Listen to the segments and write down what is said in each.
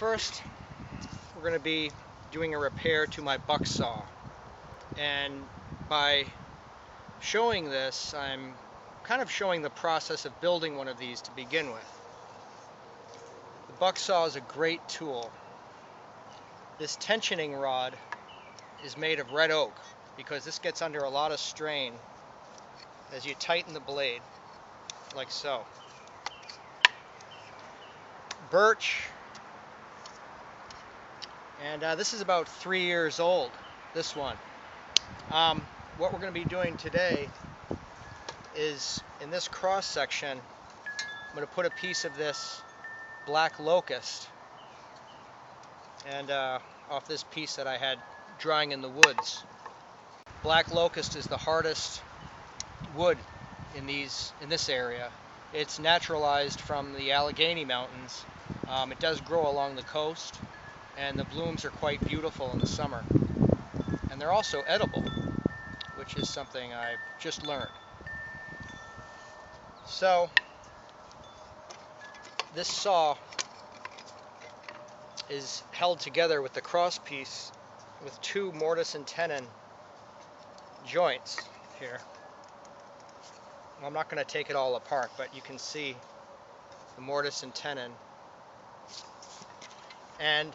first we're going to be doing a repair to my Bucksaw, and by showing this I'm kind of showing the process of building one of these to begin with. The Bucksaw is a great tool. This tensioning rod is made of red oak because this gets under a lot of strain as you tighten the blade like so. Birch, and this is about 3 years old, this one. What we're going to be doing today is, in this cross section, I'm going to put a piece of this black locust and off this piece that I had drying in the woods. Black locust is the hardest wood in this area. It's naturalized from the Allegheny Mountains. It does grow along the coast, and the blooms are quite beautiful in the summer. And they're also edible, which is something I've just learned. So this saw is held together with the cross piece with two mortise and tenon joints here. Well, I'm not going to take it all apart, but you can see the mortise and tenon. And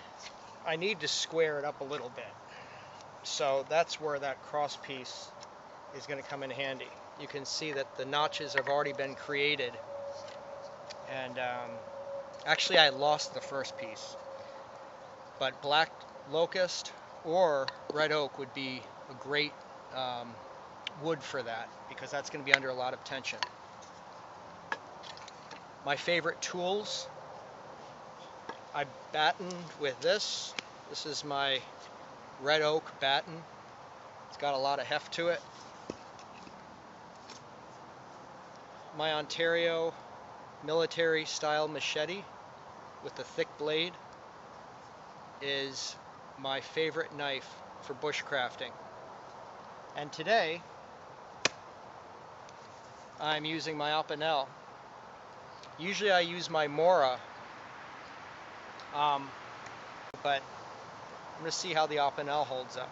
I need to square it up a little bit. So that's where that cross piece is going to come in handy. You can see that the notches have already been created. And actually I lost the first piece. But black locust or red oak would be a great wood for that, because that's going to be under a lot of tension. My favorite tools, I batten with this. This is my red oak batten. It's got a lot of heft to it. My Ontario military style machete with the thick blade is my favorite knife for bushcrafting. And today I'm using my Opinel. Usually I use my Mora, but I'm going to see how the Opinel holds up.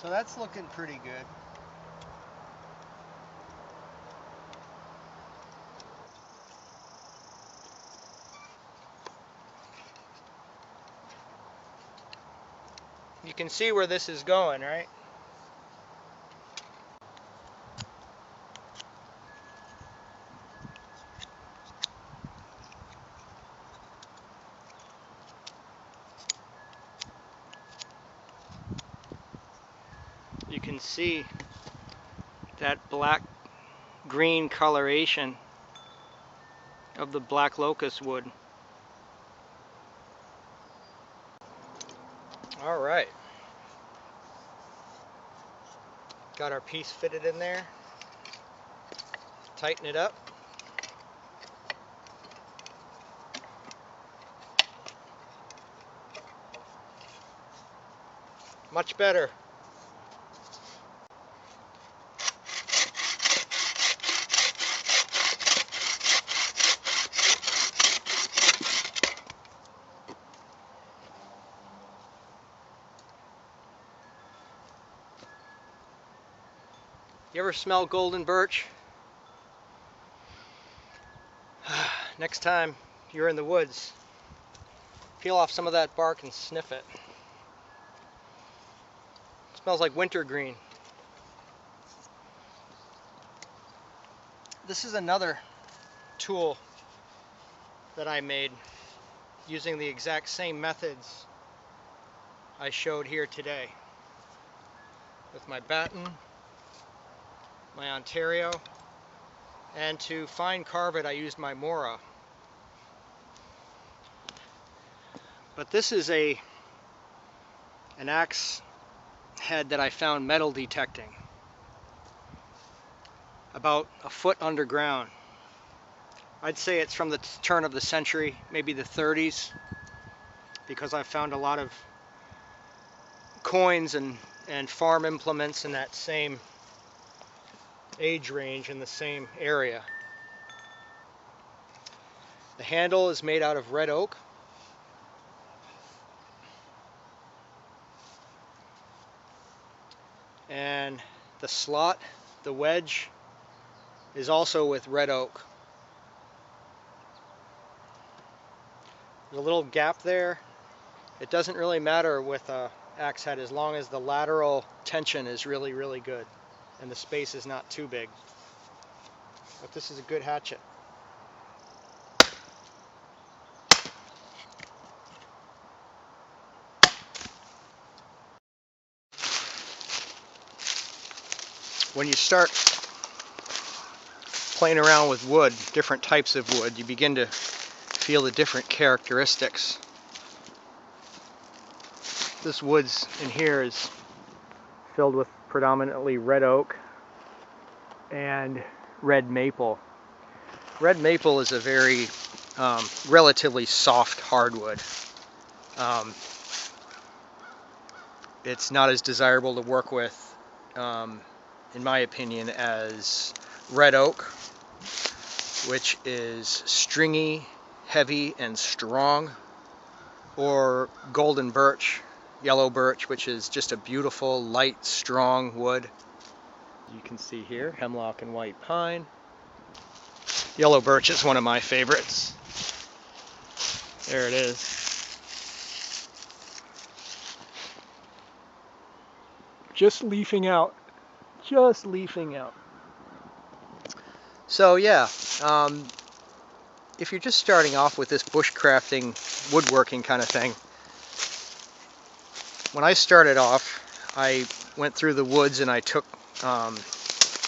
So that's looking pretty good. You can see where this is going, right? You can see that black-green coloration of the black locust wood. All right. Got our piece fitted in there. Tighten it up. Much better. You ever smell golden birch? Next time you're in the woods, peel off some of that bark and sniff it. It smells like wintergreen. This is another tool that I made using the exact same methods I showed here today. With my batten, my Ontario, and to fine carve it I used my Mora. But this is an axe head that I found metal detecting about a foot underground. I'd say it's from the turn of the century, maybe the 30s, because I found a lot of coins and farm implements in that same age range in the same area. The handle is made out of red oak. And the slot, the wedge, is also with red oak. There's a little gap there. It doesn't really matter with a axe head as long as the lateral tension is really, really good and the space is not too big. But this is a good hatchet. When you start playing around with wood, different types of wood, you begin to feel the different characteristics. This wood's in here is filled with predominantly red oak and red maple. Red maple is a very relatively soft hardwood. It's not as desirable to work with, in my opinion, as red oak, which is stringy, heavy, and strong, or golden birch, yellow birch, which is just a beautiful, light, strong wood. You can see here, hemlock and white pine. Yellow birch is one of my favorites. There it is. Just leafing out. Just leafing out. So yeah, if you're just starting off with this bushcrafting, woodworking kind of thing, when I started off, I went through the woods and I took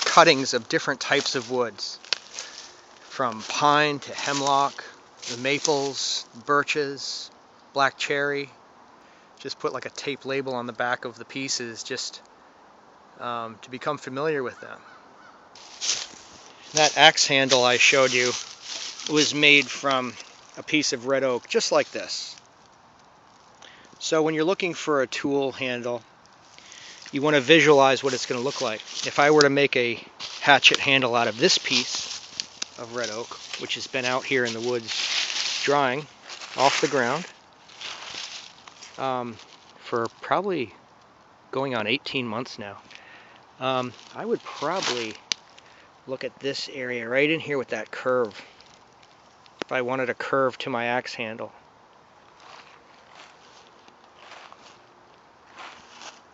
cuttings of different types of woods, from pine to hemlock, the maples, birches, black cherry. Just put like a tape label on the back of the pieces just to become familiar with them. That axe handle I showed you was made from a piece of red oak, just like this. So when you're looking for a tool handle, you want to visualize what it's going to look like. If I were to make a hatchet handle out of this piece of red oak, which has been out here in the woods drying off the ground for probably going on 18 months now, I would probably look at this area right in here with that curve, if I wanted a curve to my axe handle.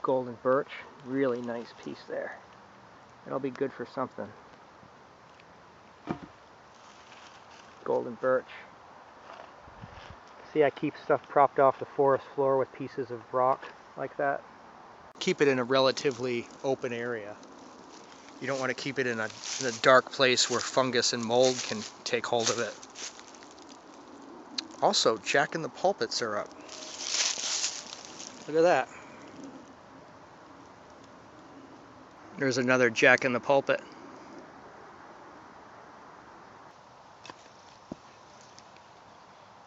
Golden birch, really nice piece there. It'll be good for something. Golden birch. See, I keep stuff propped off the forest floor with pieces of rock like that. Keep it in a relatively open area. You don't want to keep it in a dark place where fungus and mold can take hold of it. Also, jack in the pulpits are up. Look at that. There's another jack in the pulpit.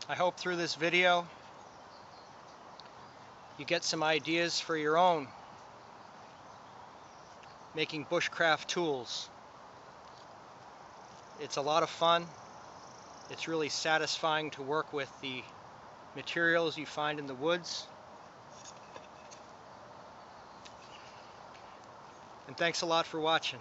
I hope through this video you get some ideas for your own making bushcraft tools. It's a lot of fun. It's really satisfying to work with the materials you find in the woods. And thanks a lot for watching.